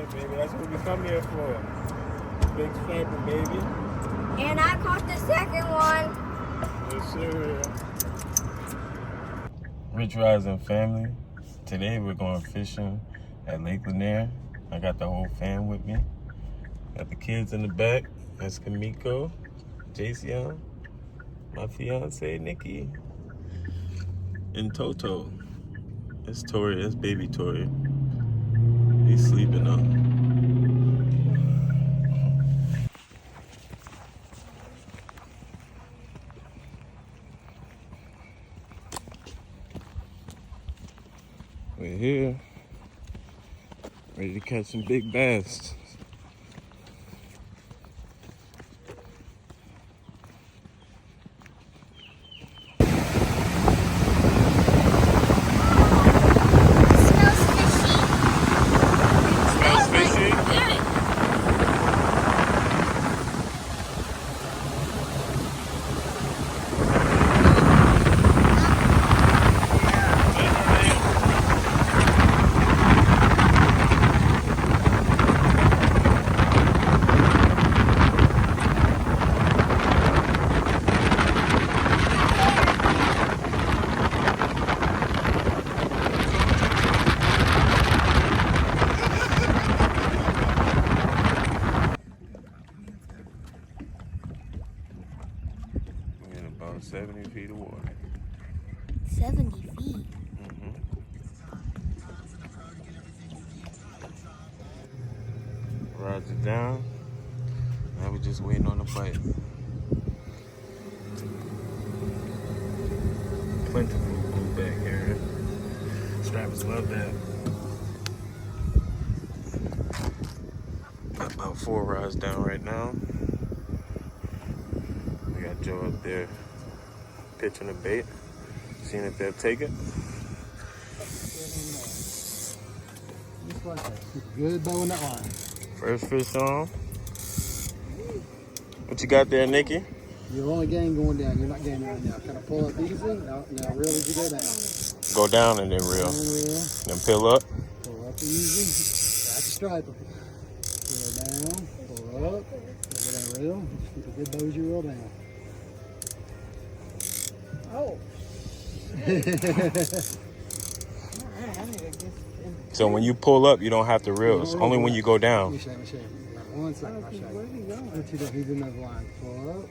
baby. That's what we come here for. Big striper, baby. And I caught the second one. Yes, sir. Rich Rising family. Today we're going fishing at Lake Lanier. I got the whole fam with me. Got the kids in the back. That's Kamiko, Jason, my fiance Nikki, and Toto. It's Tori. That's baby Tori. He's sleeping though. We're here, ready to catch some big bass. We're in about 70 feet of water. 70 feet. Rods it down. Now we're just waiting on the bite. Plentiful blue back here. Strappers love that. Got about 4 rods down right now. We got Joe up there pitching the bait, seeing if they'll take it. Good bow in that line. First fish on. What you got there, Nikki? You're only game going down. You're not gaining right now. Kind of pull up easy. Now reel as you go down. Go down and then reel. Then peel up. Pull up easy. Back to striper. Reel down. Pull up. Go down, reel. Just keep a good bow as you reel down. Oh. So when you pull up, you don't have to reel. It's only when you go down. Let me show you. One second, I'll show you. He's in those lines. Pull up.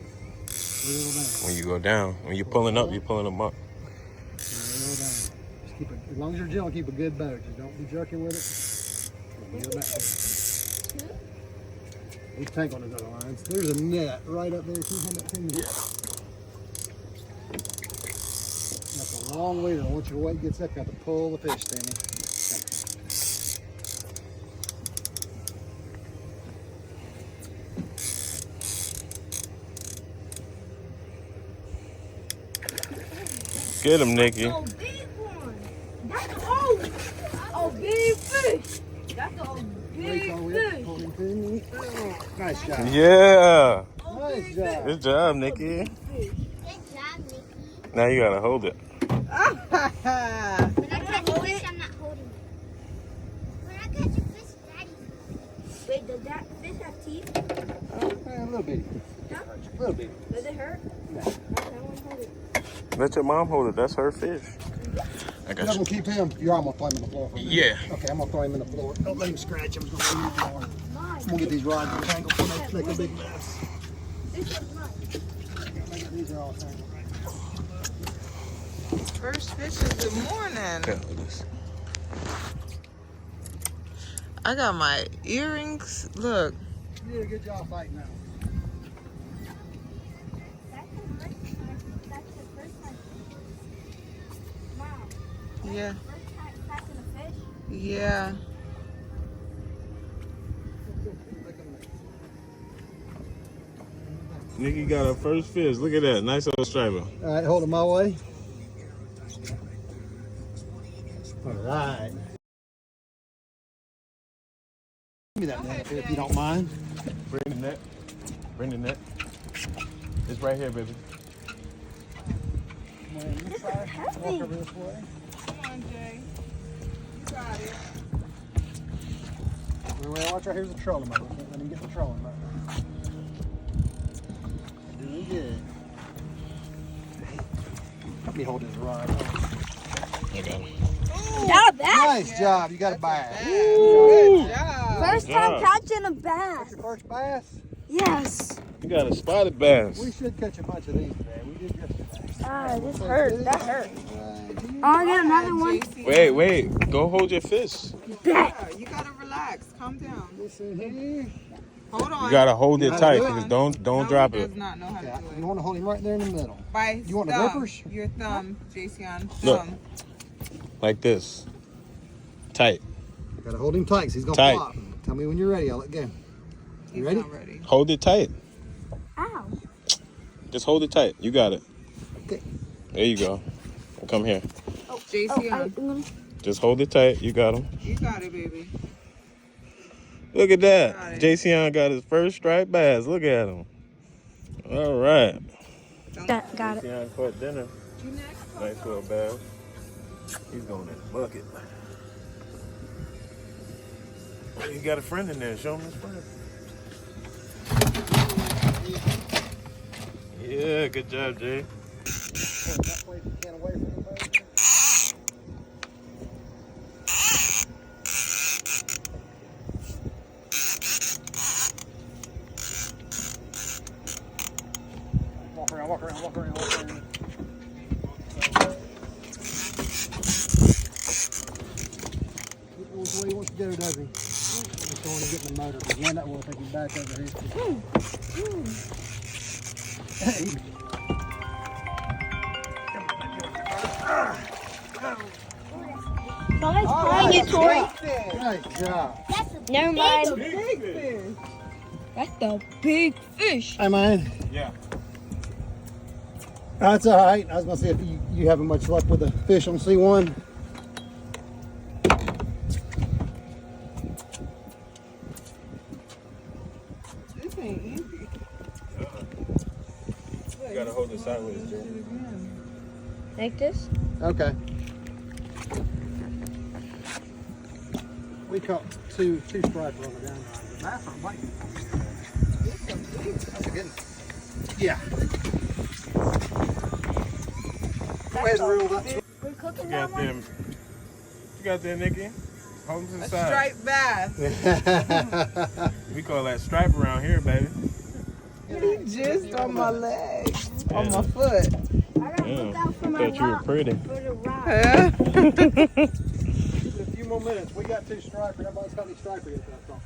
Reel down. When you go down. When you're pulling up, you're pulling them up. Reel down. Just keep it, as long as you're gentle, keep a good bow. Just don't be jerking with it. Reel back there. He's tank on his other lines. There's a net right up there. Can you hand that to me? Yeah. That's a long leader. Once your weight gets up, you have to pull the fish, Timmy. Get him, Nikki. Oh, big one. That's a big fish. That's a big fish. Nice job. Yeah. Nice job. Good job, Nikki. Good job, Nikki. Now you gotta hold it. When I catch a fish, I'm not holding it. When I catch a fish, Daddy. Wait, does that fish have teeth? A little bit. Huh? A little bit. Does it hurt? No. Okay, I want to hold it. Let your mom hold it. That's her fish. I You're got not you. gonna keep him. I'm gonna throw him in the floor for a minute. Yeah. Okay, I'm gonna throw him in the floor. Don't let him scratch him. I'm gonna leave him alone. I'm gonna get these rods tangled so they make a big mess. This is mine. These are all tangled right now. First fish of the morning. Yeah, this. I got my earrings. Look. You did a good job fighting that one. That's the first time. Mom. Yeah. First time catching a fish. Yeah. Nikki got her first fish. Look at that. Nice old striper. All right, hold it my way. All right. Give me that net if you don't mind. Bring the net. Bring the net. It's right here, baby. This is heavy. Walk over this way. Come on, Jay. You got it. Where we watch right here's the trolling motor. Let me get the trolling motor. Doing good. Let me hold his rod. I got him. Not bad. Nice job. You got a bass. Good job. First Good time job. catching a bass. Your first bass? Yes. You got a spotted bass. We should catch a bunch of these today. We did yesterday. Ah, this hurt. That hurt. Oh, I got another one. Wait. Go hold your fish. Yeah, you gotta relax. Calm down. Listen here. Hold on. You gotta hold it How to tight. do it? Because don't No, drop he it. does not know how to Okay, do you it. want to hold him right there in the middle. By his You want the thumb. grippers? Your thumb, Jason. Look. Thumb. Like this. Tight. You gotta hold him tight 'cause he's gonna Tight. flop. Tell me when you're ready. I'll let go. He's ready? not ready. Hold it tight. Ow. Just hold it tight. You got it. Okay. There you go. Come here. Jason, Just hold it tight. You got him. you got it, baby. Look at that. Got it. Jason got his first striped bass. Look at him. All right. Got it. Jason caught dinner. You next. Nice little bass. He's going in the bucket. He got a friend in there. Show him his friend. Yeah, good job, Jay. Walk around. Which way he wants to go, does he? Just don't want to get in the motor because then that will take him back over here. Someone's pulling you, Tori. Nice job. Never mind. Big fish. That's the big fish. Hey, man. Yeah. That's all right. I was going to say if you having much luck with the fish on C1. This ain't easy. You gotta hold it sideways, Jay. Like this? Okay. We caught two striper on the down line. The bass aren't biting. That's a good one. Yeah. Go ahead and reel that. We're cooking You that got one? them. You got there, Nikki? Hold him to the A side. striped bass. We call that stripe around here, baby. Just on my leg. On my foot. I gotta look out for I my thought you were rock. pretty. For the rock. Yeah. In a few more minutes. We got two striper. Everybody's got any striper yet that I thought.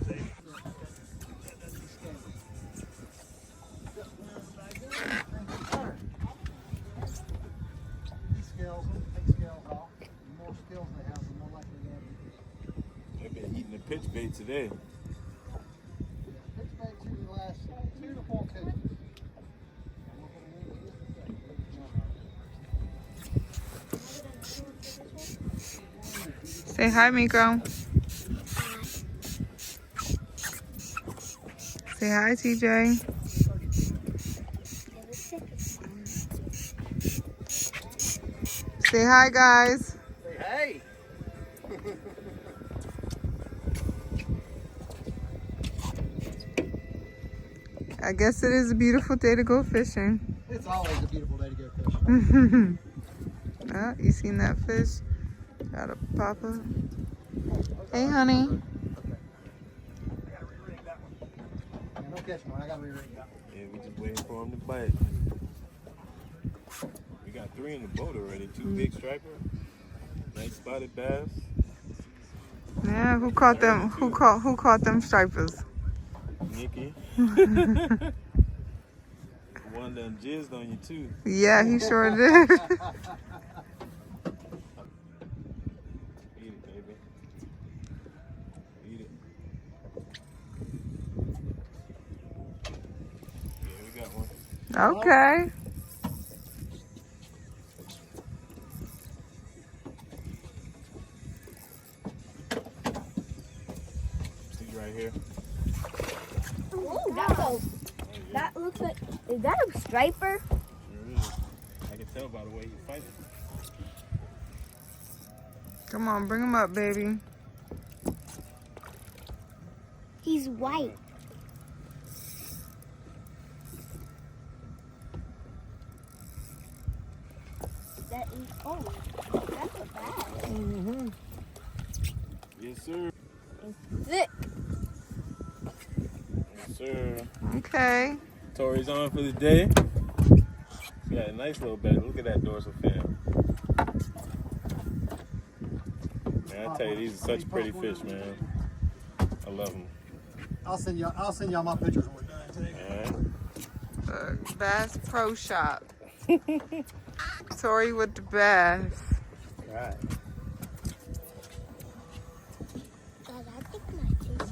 These scales, take scales off. The more scales they have, the more likely they have to be. They've been eating the pitch bait today. Pitch bait to the last 2 to 4 cases. Say hi, Miko. Say hi, TJ. Say hi, guys. Say hey. I guess it is a beautiful day to go fishing. It's always a beautiful day to go fishing. Oh, you seen that fish? Got a papa. Hey, honey. Okay. I gotta re-rig that one. Yeah, don't catch one. I gotta re-rig that one. Yeah, we just waiting for him to bite. We got 3 in the boat already. 2 big striper. Nice spotted bass. Yeah, who caught them? Who caught them stripers? Nikki. One done jizzed on you too. Yeah, he sure did. Eat it, baby. Eat it. Yeah, we got one. Okay. He's right here. Ooh, that looks like, is that a striper? Sure is. I can tell by the way he's fighting. Come on, bring him up, baby. He's white. That is, oh, that's a bag. Mm-hmm. Yes, sir. Thick. Yes, sir. Okay. Tori's on for the day. She got a nice little bag. Look at that dorsal fin. Man, I tell you, these are such pretty fish, man. I love them. I'll send y'all my pictures when we're done too. All right. Bass Pro Shop. Tori with the bass. All right. Dad, I think my fish is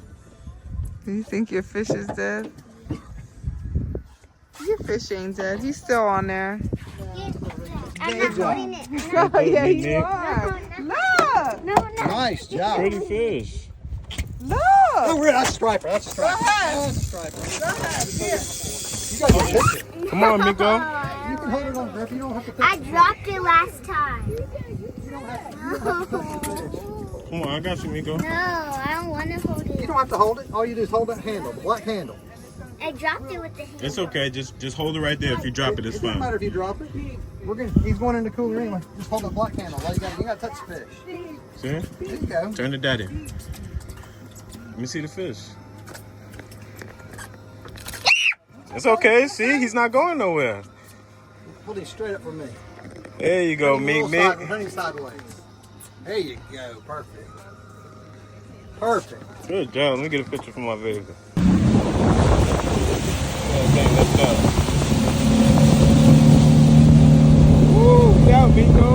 Do you think your fish is dead? Your fish ain't dead. He's still on there. Yes, I'm not holding it. Oh, yeah, Nick. you are. Look. No, no. Nice job. Pretty fish. Look. Oh, really? That's a striper. That's a striper. ahead. That's a striper. Go ahead. Here. You got to pitch it. Come on, Miko. You can hold it on grip. You don't have to pitch I it. dropped it last time. You don't have to. Come on, I got you, Miko. No, I don't want to hold You it. don't have to hold it. All you do is hold that handle, the black handle. I dropped it with the hand. It's okay. Just hold it right there. If you drop it, it's It doesn't fine. matter if you drop it. He's going in the cooler anyway. Just hold that black handle. All you got to touch the fish. See? There you go. Turn to daddy. Let me see the fish. It's okay. See, he's not going nowhere. Hold him straight up for me. There you go, Meek Meek. Turn him sideways. There you go. Perfect. Perfect. Good job. Let me get a picture from my video. Let's go. Woo! Good job, Miko.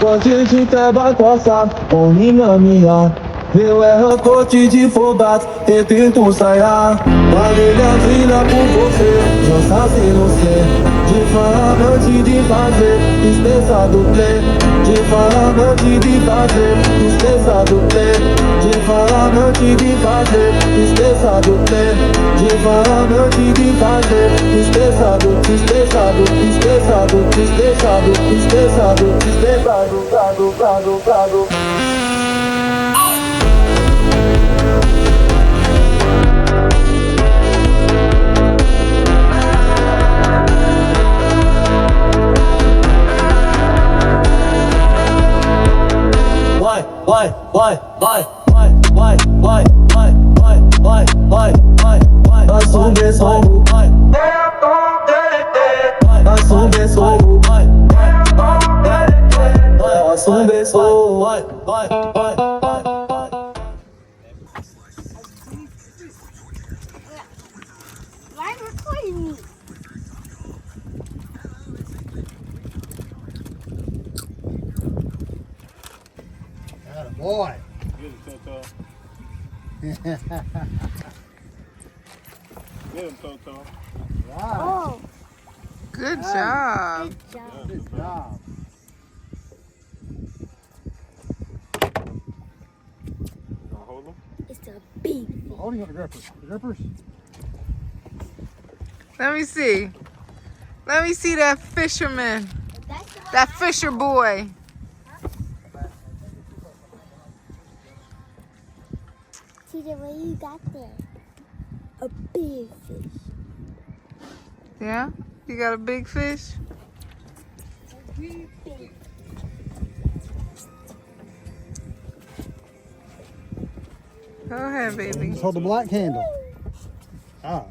过去去在八卦山，红你个米啊，你为何过去去佛巴，一定不塞啊？把力量最大不过去，就啥事都是。De falar antes de fazer, esqueça do play. De falar antes de fazer, esqueça do play. De falar antes de fazer, esqueça do play. De falar antes de fazer, esqueça do, esqueça do, esqueça do, esqueça do, esqueça do, esqueça do, gado, gado, gado. Assume solo, assume solo, assume solo, Why recording me? Boy. Get him, Toto. Get him, Toto. Wow. Oh, Good job. good job. Good job. Gonna hold him? It's a big fish. Holding up the grippers. The grippers. Let me see. Let me see that fisherman. That's the one That fisher boy. TJ, what you got there? A big fish. Yeah? You got a big fish? Really big. Go ahead, baby. Just hold the black handle. Ah.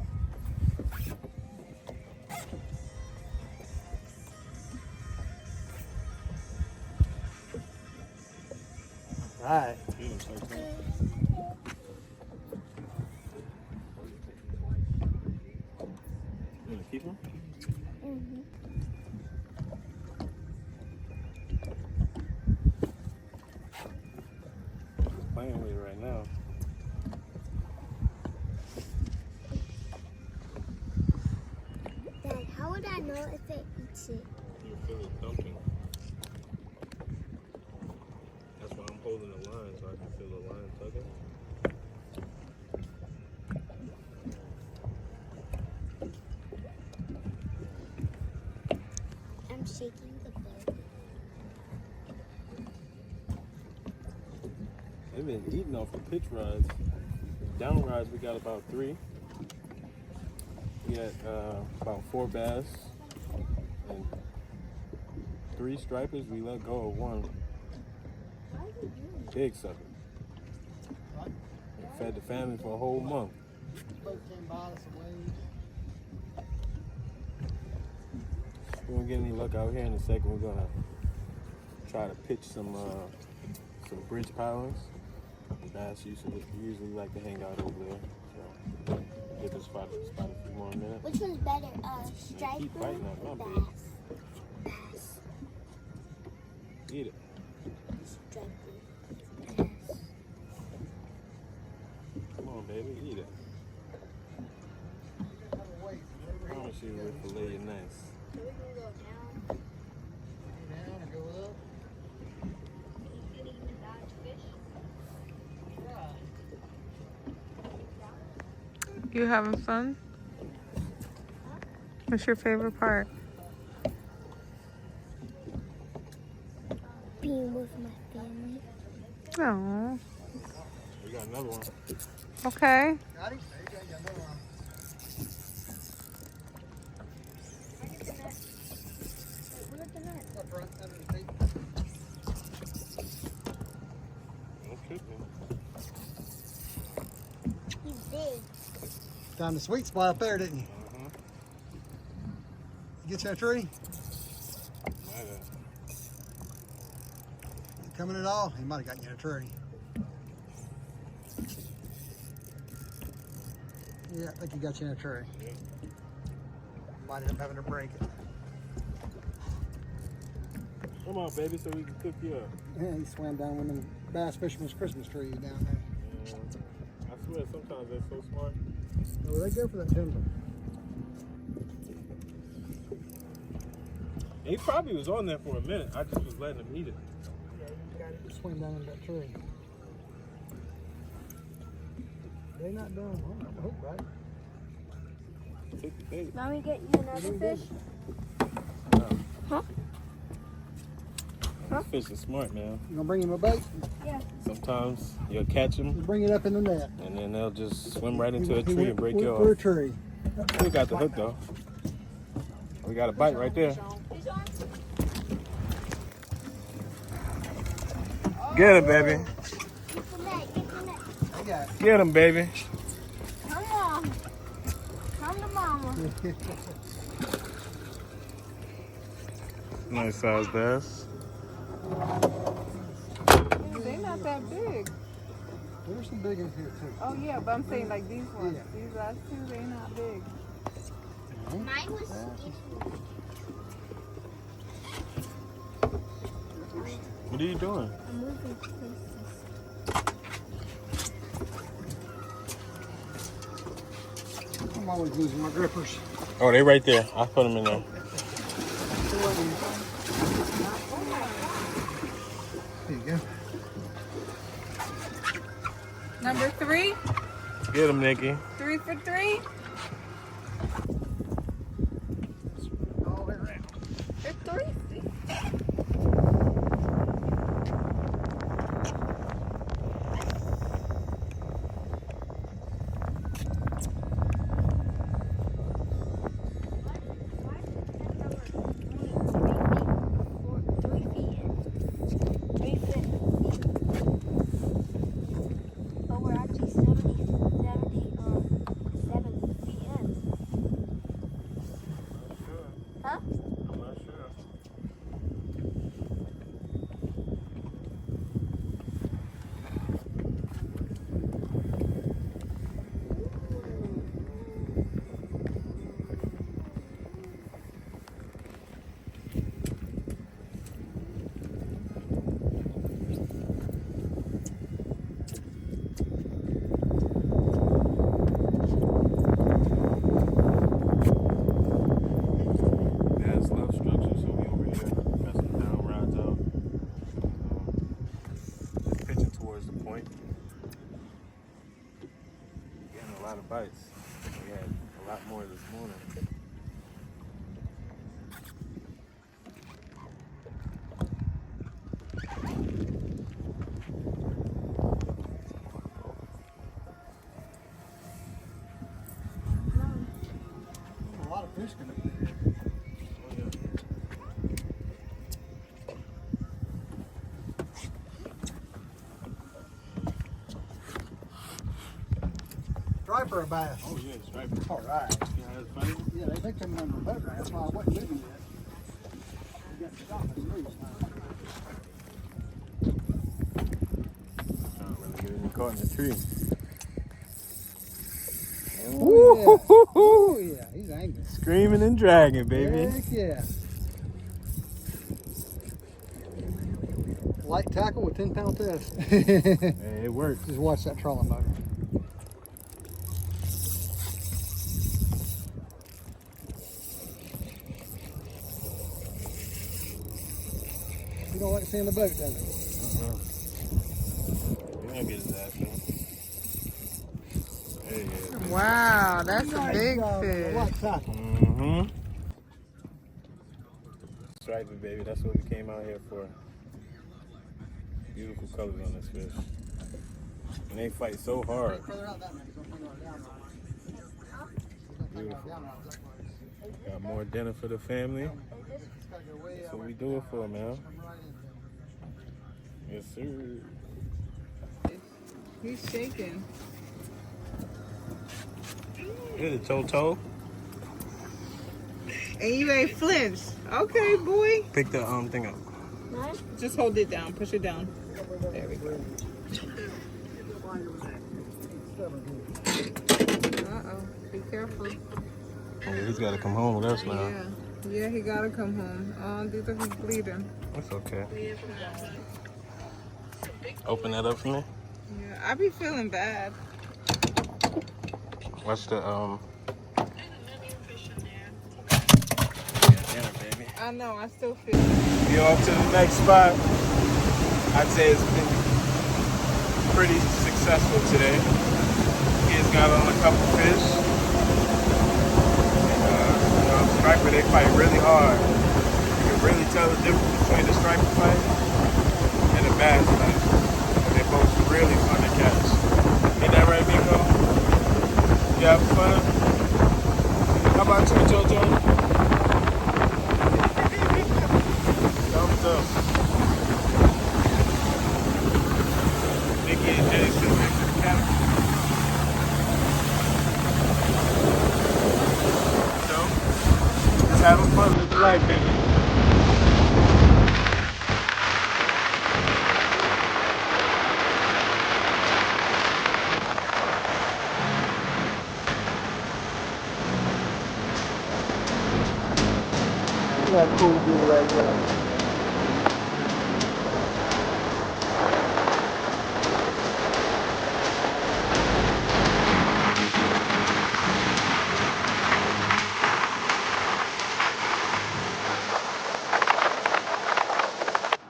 Right. You wanna keep them? Playing with it right now. Dad, how would I know if it eats it? You feel it thumping. That's why I'm holding the line so I can feel the line tugging. I'm shaking the bed. They've been eating off the pitch rides. Down rides, we got about 3. We had about 4 bass and 3 stripers. We let go of 1 big sucker. Fed the family for a whole month. We won't get any luck out here in a second. We're gonna try to pitch some bridge pilings. The bass usually like to hang out over there. So get this spot a few more minutes. Which one's better, striper Keep biting at my or baby. bass? Bass. Eat it. Striper. Bass. Come on, baby, eat it. I promise you we'll fillet you nice. So we can go down. Down and go up. You can even dodge fish. You having fun? What's your favorite part? Being with my family. Oh, We got another one. okay. Got him? There you go. You got another one. Look at the net. Up front, under the feet. Don't trip me. He's big. Found the sweet spot up there, didn't you? You get you a tree? Might have. You coming at all? He might have got you in a tree. Yeah, I think he got you in a tree. Yeah. Might end up having to break it. Come on, baby, so we can cook you up. Yeah, he swam down one of them bass fisherman's Christmas trees down there. I swear, sometimes they're so smart. Oh, they go for that timber. He probably was on there for a minute. I just was letting him eat it. Yeah, you got it to swim down in that tree. They not done. Oh, I'm hooked, right? Take the bait. Now we get you another fish. Huh? This fish is smart, man. You gonna bring him a bait? Yeah. Sometimes you'll catch You them, bring it up in the net. and then they'll just swim right into a He tree went- and break went you for a off. tree. We got the hook, though. We got a bite right there. Get him, baby. Get the net. Get the net. I got it. Get him, baby. Come on. Come to mama. Nice size bass. They're not that big. There's some big ones here too. Oh yeah, but I'm saying like these ones. Yeah. These last 2, they're not big. Mine was What are you doing? I'm moving places. I'm always losing my grippers. Oh, they right there. I put them in there. There you go. Number 3? Get him, Nikki. 3 for 3? All the way around. They're 3. But we're actually towards the point. Getting a lot of bites. We had a lot more this morning. A lot of fish coming up there. Oh, yeah. Striper or bass? Oh, yeah, it's right. All right. Yeah, it's funny. Yeah, they come on the boat right. That's why I wasn't moving yet. We got to stop and move. Trying to really get it caught in the tree. Oh, yeah. Oh, yeah. He's angry. Screaming and dragging, baby. Heck yeah. Light tackle with 10-pound test. Hey, it works. Just watch that trolling motor. You don't like seeing the boat, does it? You're gonna get his ass in. There he is. Wow, that's a big fish. Light tackle. Mm-hmm. Stripey, baby. That's what we came out here for. Beautiful colors on this fish. And they fight so hard. Beautiful. Got more dinner for the family. That's what we do it for, man. Yes, sir. He's shaking. Hit it, Toto. And you ain't flinched. Okay, boy. Pick the thing up. Just hold it down. Push it down. There we go. Uh-oh. Be careful. Yeah, he's got to come home with us now. Yeah. Yeah, he gotta come home. Oh, do you think he's bleeding? That's okay. Open that up for me. Yeah, I be feeling bad. What's the Yeah, dinner, baby. I know, I still feel We off to the next spot. I'd say it's been pretty successful today. Kids got on a couple fish. And, striper, they fight really hard. You can really tell the difference between the striper fight and the bass fight. They're both really fun to catch. Ain't that right, Miko? You having fun? How about you, JoJo? Thumbs up. Nikki and Jason next to the camera. So, just having fun with the life, baby. That cool dude right there.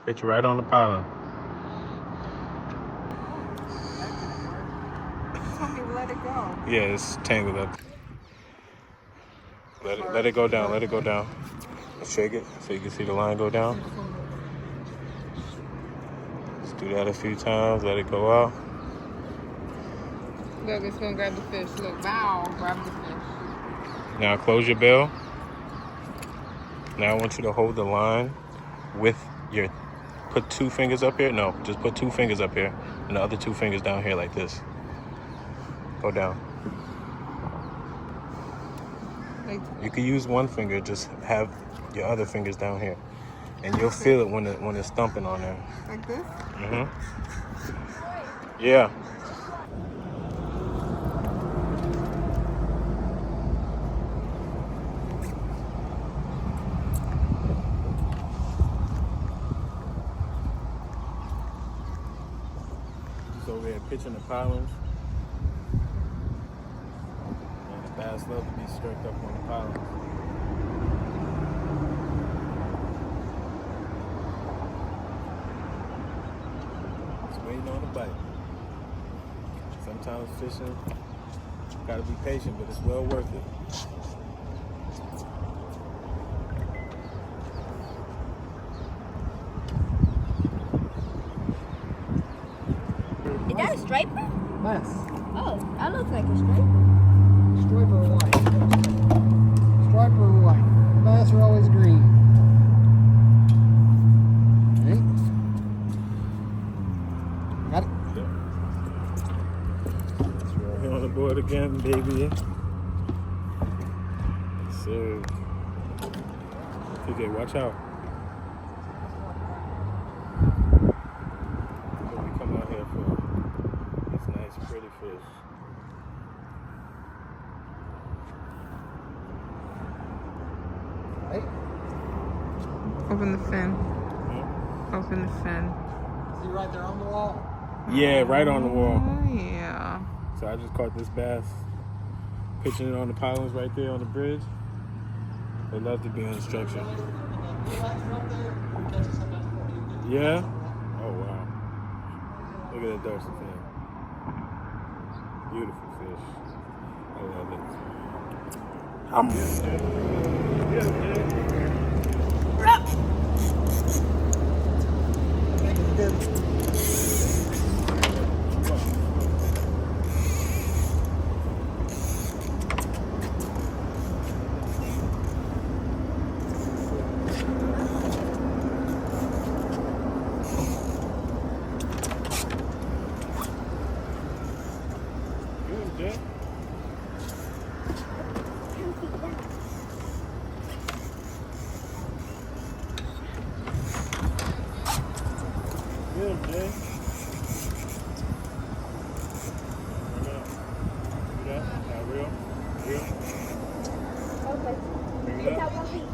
Get you right on the pylon. told me to let it go. Yeah, it's tangled up. Let it go down. Let it go down. Shake it so you can see the line go down. Just do that a few times. Let it go out. Look, it's gonna grab the fish. Look, wow, grab the fish. Now close your bill. Now I want you to hold the line with your, put 2 fingers up here. No, just put 2 fingers up here and the other 2 fingers down here like this. Go down. Like, You can use 1 finger, just have your other fingers down here. And you'll feel it when it's thumping on there. like this? Mm-hmm. Yeah. Just over here pitching the pylons. And the bass love to be stirred up on the pylons. waiting on the bite. Sometimes fishing, gotta be patient, but it's well worth it. Is that a striper? Bass. Oh, that looks like a striper. Striper or white. Striper or white. Bass are always green. Okay. Got it. Yep. So we're here on the board again, baby. Yes, sir. TJ, watch out. So we come out here for these nice, pretty fish. Right. Open the fin. Hmm? Open the fin. See right there on the wall? Yeah, right on the wall. Oh, yeah. So I just caught this bass, pitching it on the pilings right there on the bridge. Would love to be on the structure. Yeah? Oh, wow. Look at that dorsal fin. Beautiful fish. I love it. I'm good, Jay. Good, Jay. Bring it up. Now, real. Okay. Bring it It's up. that one piece.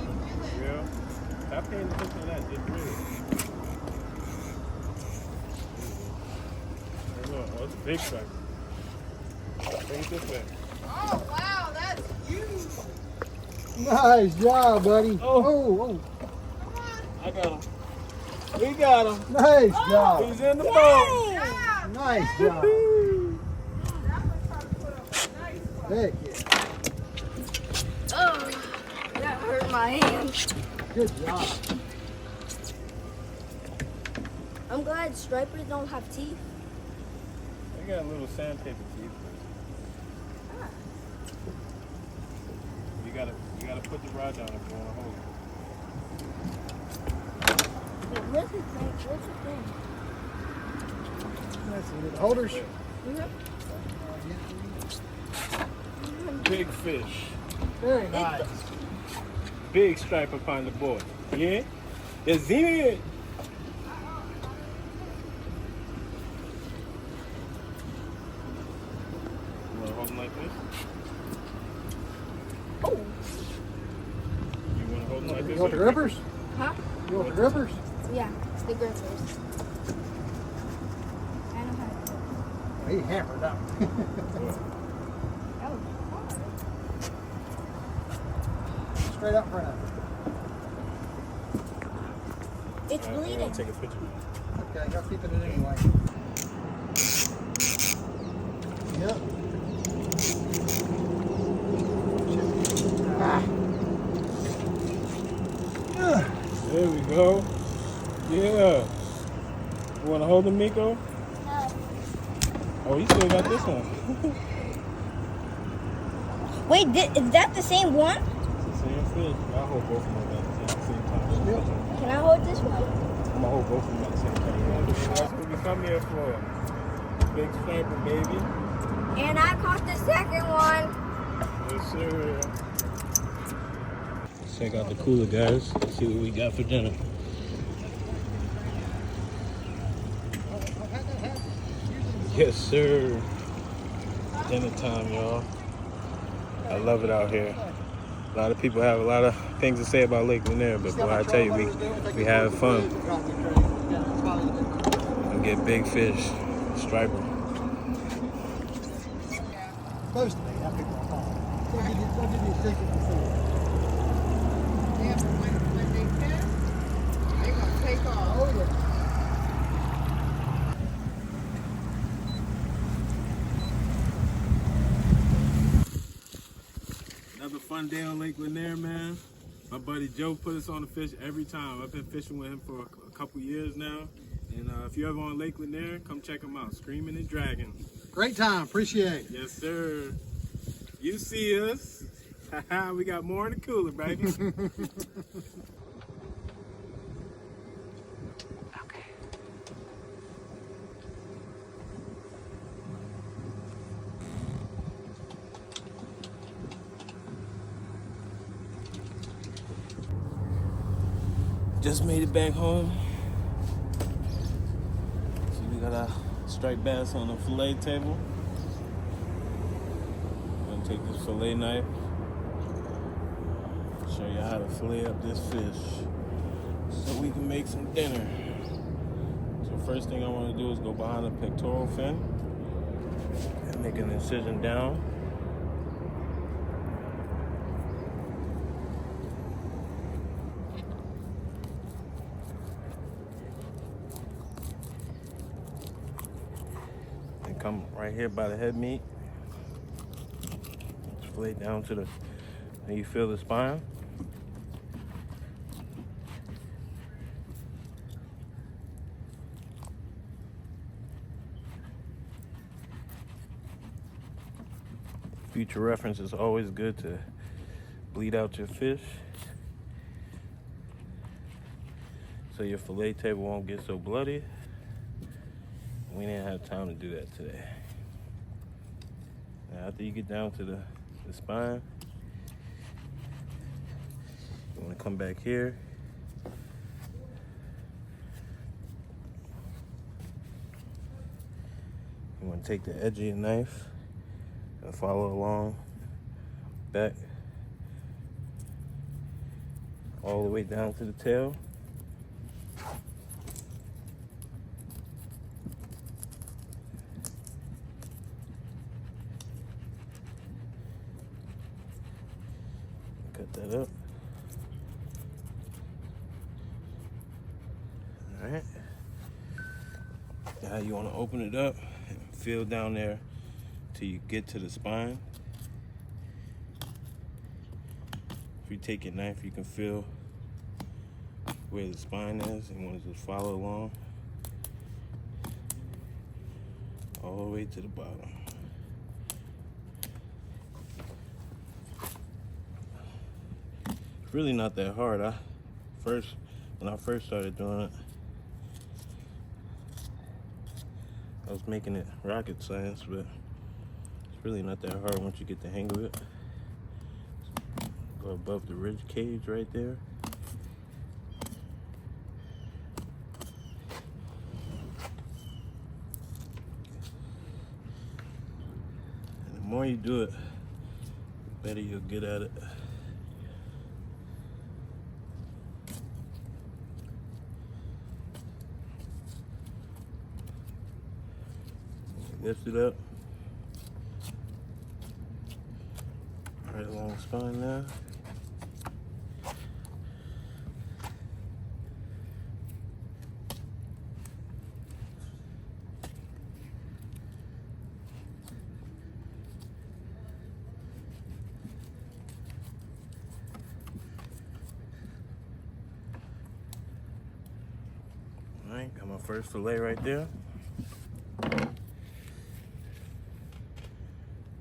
Real. Stop paying attention to that. Just real. Oh, it's a big stripe. Bring it this way. Oh, wow, that's huge. Nice job, buddy. Oh. Oh. I got him. We got him. Nice job. He's in the boat. Nice job. Heck yeah. Oh, that hurt my hand. Good job. I'm glad stripers don't have teeth. They got little sandpaper teeth. You gotta put the rod down if you wanna hold it. Where's the thing? That's it. Holders. Big fish. Very nice. Big stripe upon the board. Yeah? It's in it. You wanna hold them like this? Oh. You wanna hold them like this? You want the grippers? Huh? You want the grippers? Yeah, the grippers. I know how to do it. He hammered up. Oh, Straight up front of it's I bleeding. wanna take a picture. it. Okay, y'all keeping it anyway. Yep. There we go. Yeah. You wanna hold them, Miko? No. Oh, you still got this one. Wait, is that the same one? It's the same fish. I'll hold both of them at the same time. Yep. Can I hold this one? I'm gonna hold both of them at the same time. That's what we come here for. Big striper, baby. And I caught the second one. Yes, sir. Check out the cooler, guys. Let's see what we got for dinner. Yes, sir. Dinner time, y'all. I love it out here. A lot of people have a lot of things to say about Lake Lanier, but boy, I tell you, we have fun and get big fish, striper. Supposed to be. I picked my phone. I'll give you a ticket before. Yeah, but when they test, they gonna take off. Oh, yeah. fun day on Lake Lanier, man. My buddy Joe put us on the fish every time. I've been fishing with him for a couple years now. And if you're ever on Lake Lanier, come check him out. Screaming and Dragging. Great time. Appreciate it. Yes, sir. You see us. We got more in the cooler, baby. Just made it back home. So we got our striped bass on the fillet table. I'm gonna take this fillet knife, show you how to fillet up this fish so we can make some dinner. So first thing I want to do is go behind the pectoral fin and make an incision down. Come right here by the head meat. Just fillet down to the, and you feel the spine. Future reference is always good to bleed out your fish so your fillet table won't get so bloody. We didn't have time to do that today. Now, after you get down to the spine, you want to come back here. You want to take the edge of your knife and follow along back all the way down to the tail. Cut that up. All right. Now you want to open it up and feel down there till you get to the spine. If you take your knife, you can feel where the spine is, and you want to just follow along all the way to the bottom. It's really not that hard. When I first started doing it, I was making it rocket science, but it's really not that hard once you get the hang of it. Go above the rib cage right there. And the more you do it, the better you'll get at it. Lift it up right along the spine now. All right, got my first fillet right there.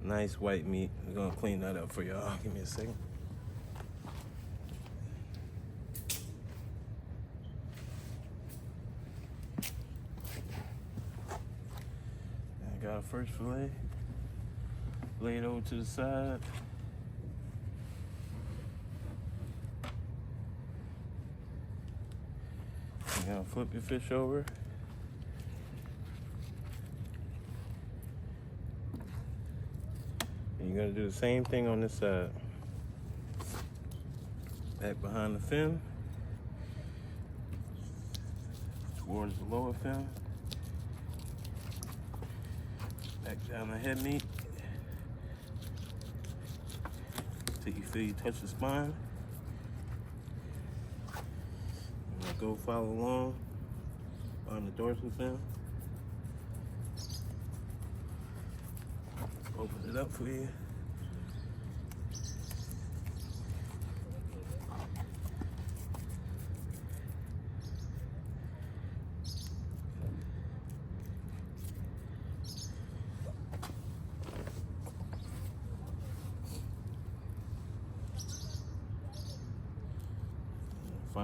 Nice white meat. We're gonna clean that up for y'all. Give me a second. I got a first fillet. Lay it over to the side. You're gonna flip your fish over. You're gonna do the same thing on this side. Back behind the fin, towards the lower fin. Back down the head meat. Till you feel you touch the spine. And go follow along on the dorsal fin. Open it up for you.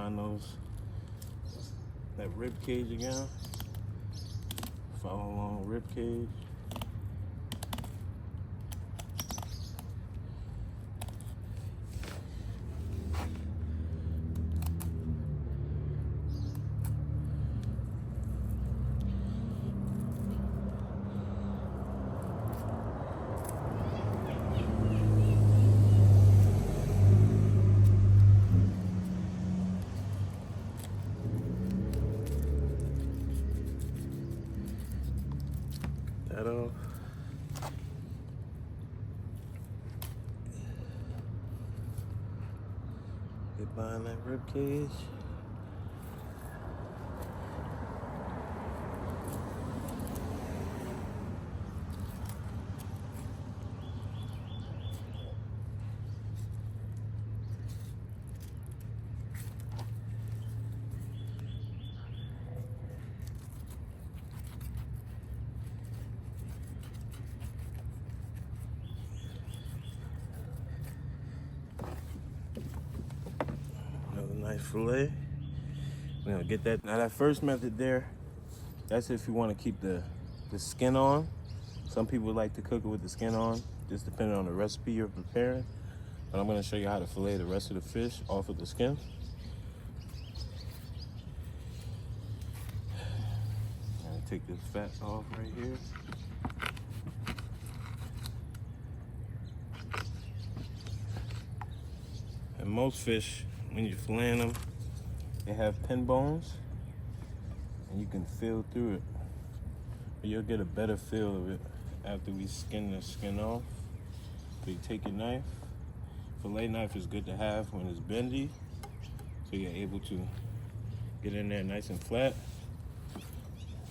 find that rib cage again. Follow along rib cage. That off. Get behind that rib cage. Another nice fillet. We're gonna get that. Now that first method there, that's if you want to keep the skin on. Some people like to cook it with the skin on, just depending on the recipe you're preparing. But I'm gonna show you how to fillet the rest of the fish off of the skin. I'm gonna take this fat off right here. And most fish, when you're filleting them, they have pin bones, and you can feel through it. But you'll get a better feel of it after we skin the skin off. So you take your knife. Fillet knife is good to have when it's bendy, so you're able to get in there nice and flat.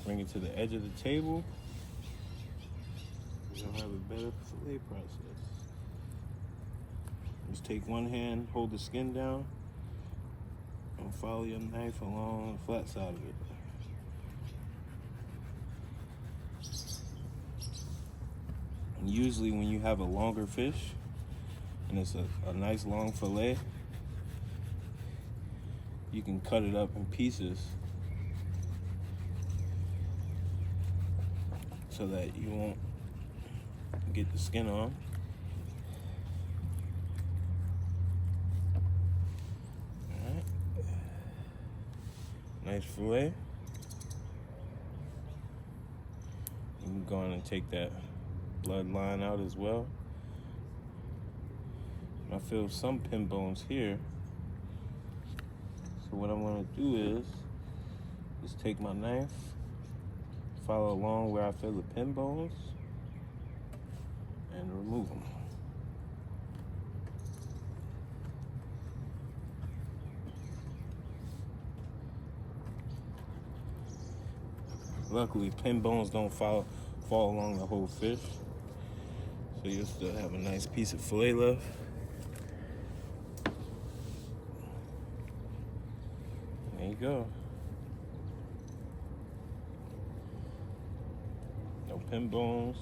Bring it to the edge of the table. You'll have a better fillet process. Just take one hand, hold the skin down, and follow your knife along the flat side of it. And usually when you have a longer fish, and it's a nice long fillet, you can cut it up in pieces so that you won't get the skin on. Nice fillet. You can go on and take that blood line out as well. I feel some pin bones here. So what I'm gonna do is just take my knife, follow along where I feel the pin bones, and remove them. Luckily, pin bones don't fall along the whole fish, so you'll still have a nice piece of fillet left. There you go. No pin bones.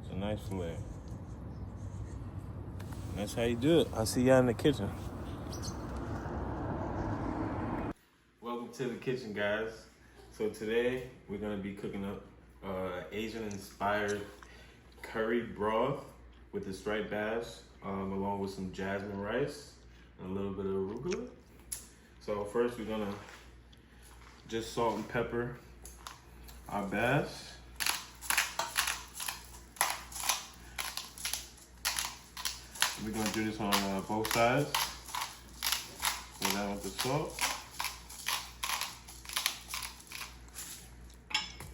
It's a nice fillet. And that's how you do it. I'll see y'all in the kitchen. Welcome to the kitchen, guys. So today we're gonna be cooking up Asian-inspired curry broth with the striped bass, along with some jasmine rice and a little bit of arugula. So first we're gonna just salt and pepper our bass. We're gonna do this on both sides. Go down with the salt.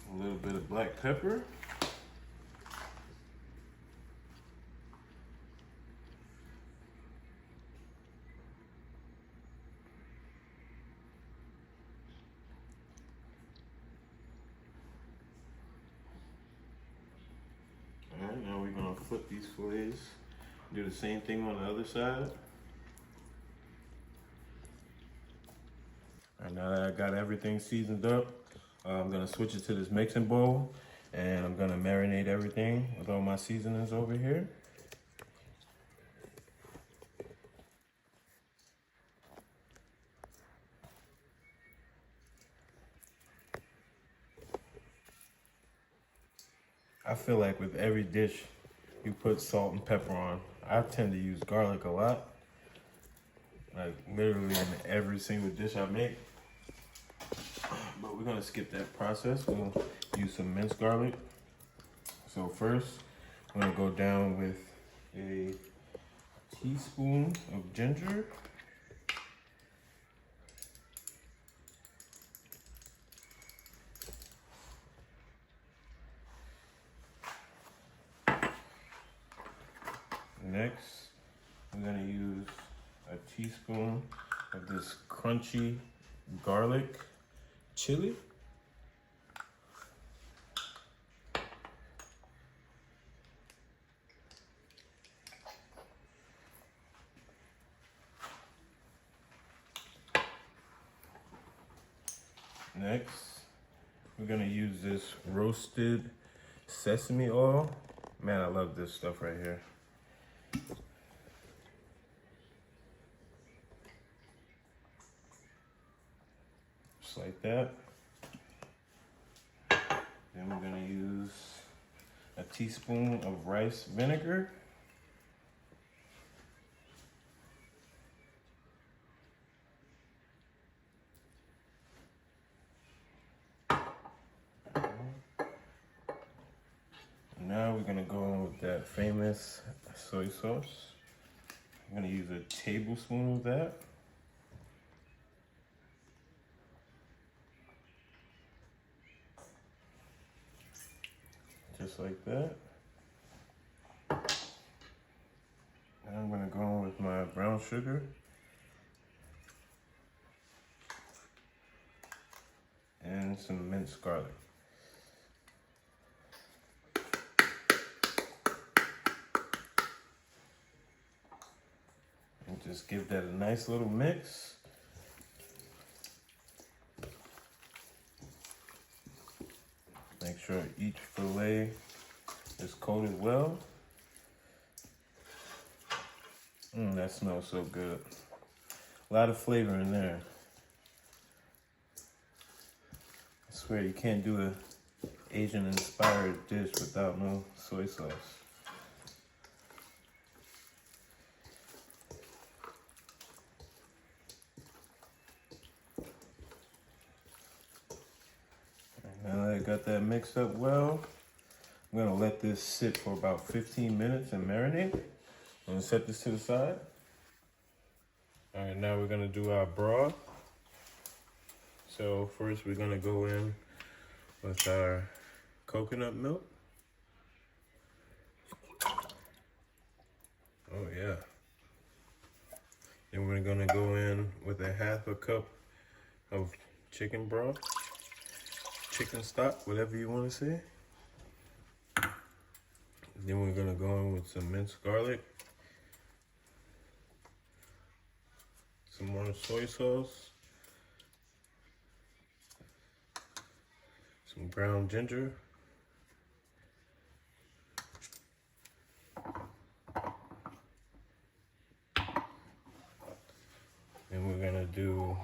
A little bit of black pepper. All right, now we're gonna flip these fillets. Do the same thing on the other side. All right, now that I got everything seasoned up, I'm gonna switch it to this mixing bowl, and I'm gonna marinate everything with all my seasonings over here. I feel like with every dish you put salt and pepper on. I tend to use garlic a lot, like literally in every single dish I make. But we're gonna skip that process. We'll use some minced garlic. So first, I'm gonna go down with a teaspoon of ginger. Next, I'm gonna use a teaspoon of this crunchy garlic chili. Next, we're gonna use this roasted sesame oil. Man, I love this stuff right here. Just like that. Then we're gonna use a teaspoon of rice vinegar. Now we're gonna go in with that famous soy sauce. I'm gonna use a tablespoon of that. Just like that. Now I'm gonna go in with my brown sugar. And some minced garlic. And just give that a nice little mix. Make sure each fillet is coated well. That smells so good. A lot of flavor in there. I swear you can't do an Asian inspired dish without no soy sauce. Now that I got that mixed up well, I'm gonna let this sit for about 15 minutes and marinate. I'm gonna set this to the side. All right, now we're gonna do our broth. So first we're gonna go in with our coconut milk. Oh yeah. Then we're gonna go in with a half a cup of chicken broth, chicken stock, whatever you wanna say. Then we're gonna go in with some minced garlic, some more soy sauce, some ground ginger, and we're gonna do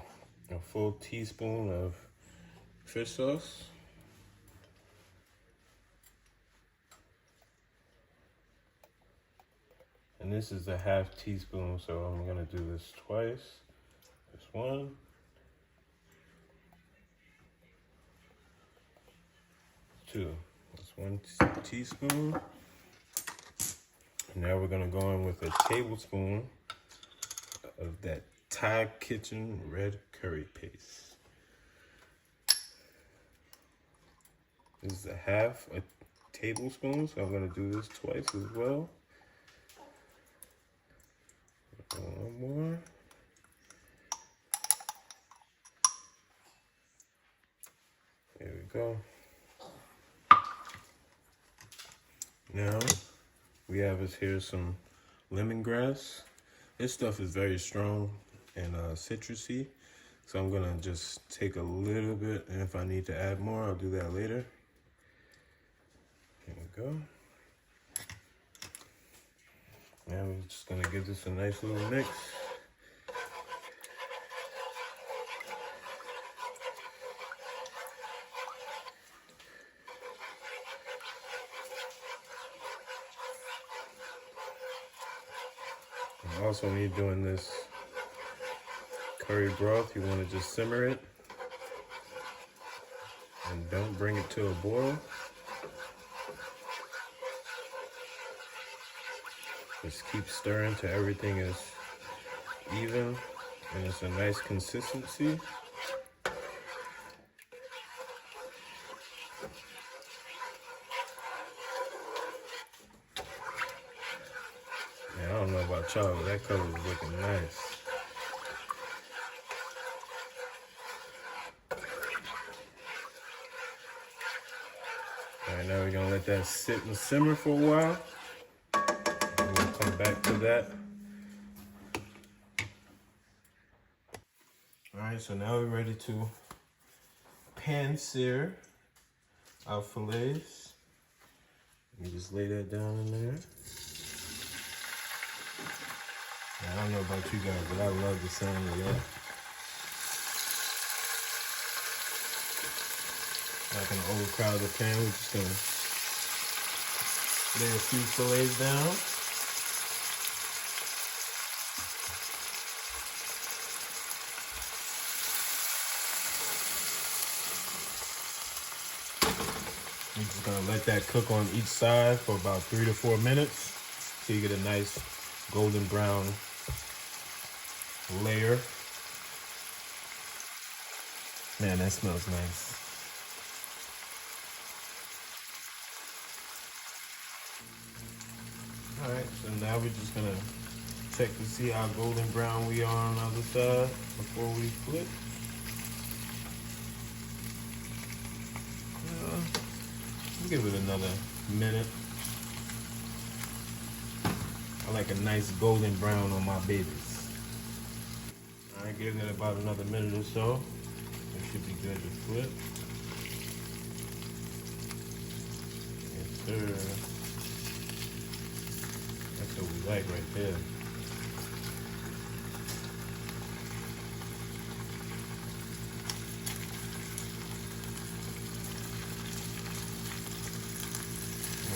a full teaspoon of fish sauce. And this is a half teaspoon, so I'm gonna do this twice. This one. Two. That's 1 teaspoon. Now we're gonna go in with a tablespoon of that Thai Kitchen red curry paste. This is a half a tablespoon, so I'm gonna do this twice as well. One more. There we go. Now we have here some lemongrass. This stuff is very strong and citrusy, so I'm gonna just take a little bit, and if I need to add more, I'll do that later. Here we go. Now we're just gonna give this a nice little mix. Also, when you're doing this curry broth, you want to just simmer it and don't bring it to a boil. Just keep stirring till everything is even and it's a nice consistency. Man, I don't know about y'all, but that color is looking nice. Alright, now we're gonna let that sit and simmer for a while. We'll come back to that. Alright, so now we're ready to pan sear our fillets. Let me just lay that down in there. Now, I don't know about you guys, but I love the sound of that. Not gonna overcrowd the pan, we're just gonna lay a few fillets down. We're just gonna let that cook on each side for about 3 to 4 minutes so you get a nice golden brown layer. Man, that smells nice. Alright, so now we're just gonna check to see how golden brown we are on the other side before we flip. We'll give it another minute. I like a nice golden brown on my babies. Alright, give it about another minute or so. It should be good to flip. Yes, sir. That's what we like right there.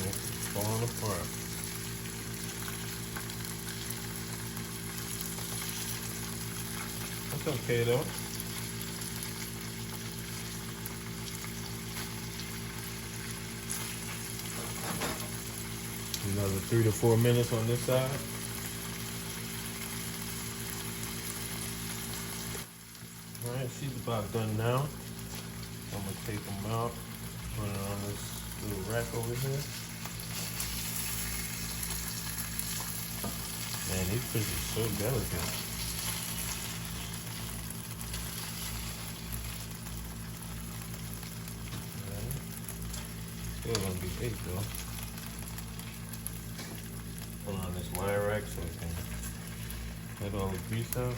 It's falling apart. That's okay though. Another 3 to 4 minutes on this side. Alright, she's about done now. I'm gonna take them out, put it on this little rack over here. Man, these fish are so delicate. Right. Still gonna be ate though. Put on this wire rack so I can let all the grease out.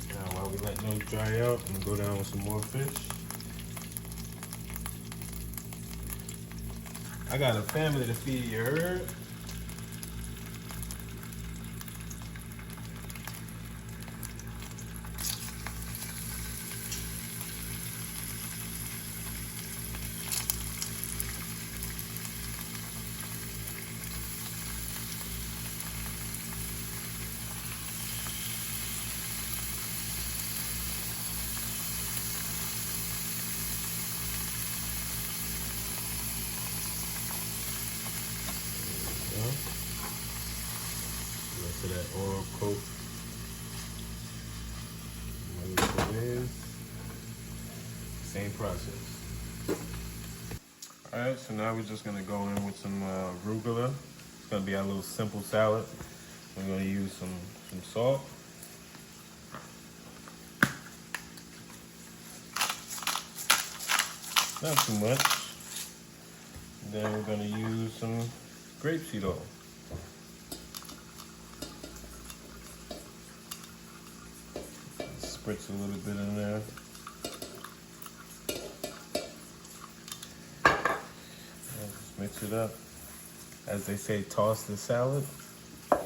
Now while we let those dry out, I'm gonna go down with some more fish. I got a family to feed, you heard? Rest of that oil coat. Same process. Alright, so now we're just gonna go in with some arugula. It's gonna be our little simple salad. We're gonna use some salt. Not too much. Then we're gonna use some grapeseed oil. Spritz a little bit in there. Mix it up. As they say, toss the salad. Let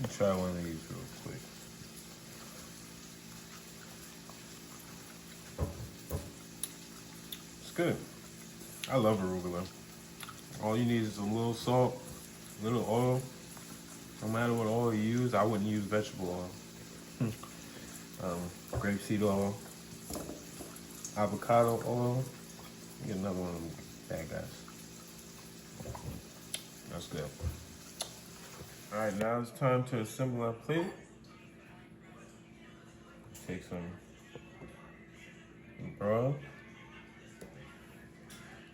me try one of these real quick. It's good. I love arugula. All you need is a little salt, a little oil. No matter what oil you use, I wouldn't use vegetable oil. Grapeseed oil, avocado oil. Get another one of them bad guys. That's good. All right, now it's time to assemble our plate. Take some broth.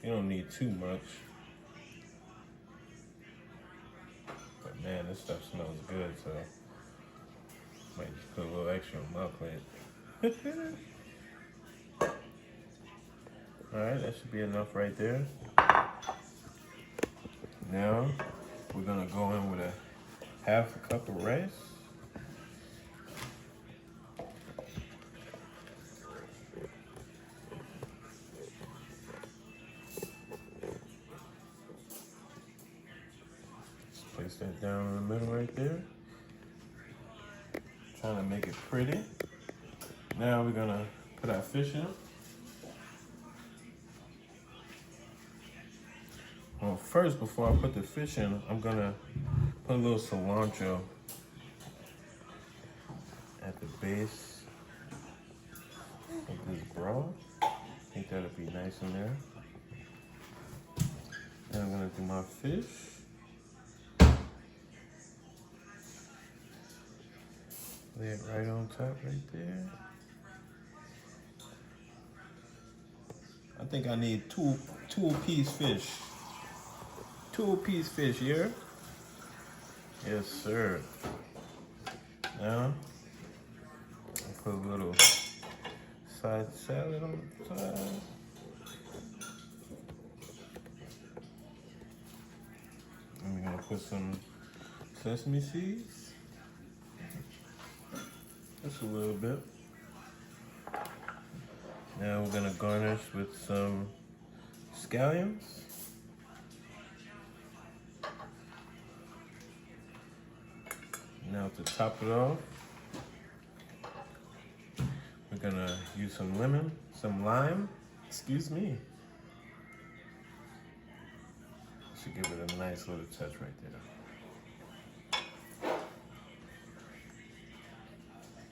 You don't need too much. But man, this stuff smells good, so might just put a little extra on my plate. All right, that should be enough right there. Now, we're gonna go in with a half a cup of rice. Just place that down in the middle right there. Trying to make it pretty. Now we're gonna put our fish in. Well, first, before I put the fish in, I'm gonna put a little cilantro at the base of this broth. I think that'll be nice in there. And I'm gonna do my fish. Lay it right on top right there. I think I need two-piece fish. Two-piece fish here. Yes, sir. Now, I'll put a little side salad on the side. And we're gonna put some sesame seeds. Just a little bit. Now we're gonna garnish with some scallions. Now to top it off, we're gonna use some lime, excuse me. Should give it a nice little touch right there.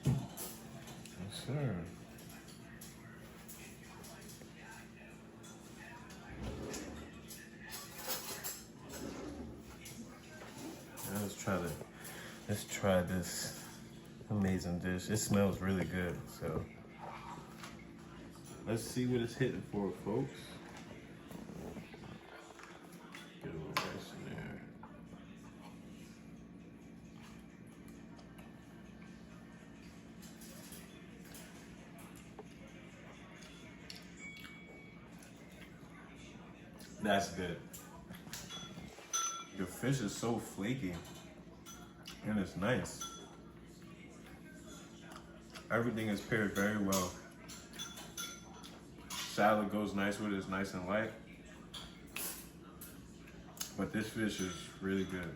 Yes, sir. Now let's try this amazing dish. It smells really good, so let's see what it's hitting for, folks. Get a little rice in there. That's good. The fish is so flaky and it's nice. Everything is paired very well. Salad goes nice with it, it's nice and light. But this fish is really good.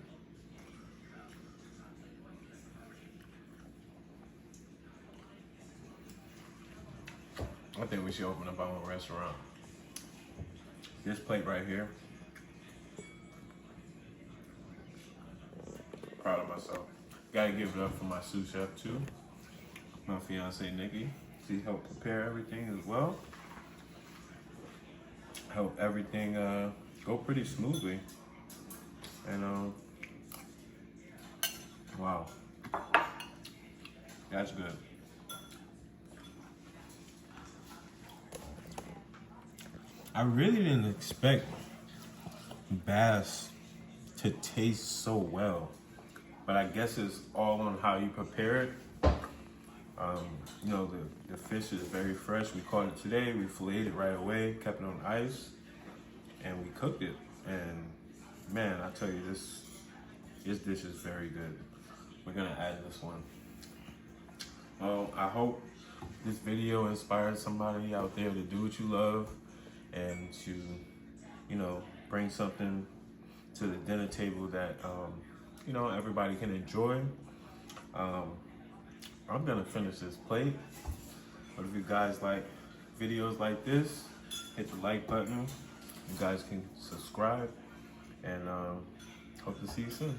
I think we should open up our own restaurant. This plate right here. Proud of myself. Gotta give it up for my sous chef too. My fiance Nikki. She helped prepare everything as well. Help everything go pretty smoothly. And wow. That's good. I really didn't expect bass to taste so well, but I guess it's all on how you prepare it. You know, the fish is very fresh. We caught it today, we filleted it right away, kept it on ice, and we cooked it. And man, I tell you, this dish is very good. We're gonna add this one I hope this video inspires somebody out there to do what you love and to, you know, bring something to the dinner table that, you know, everybody can enjoy. I'm gonna finish this plate. But if you guys like videos like this, hit the like button. You guys can subscribe, and hope to see you soon.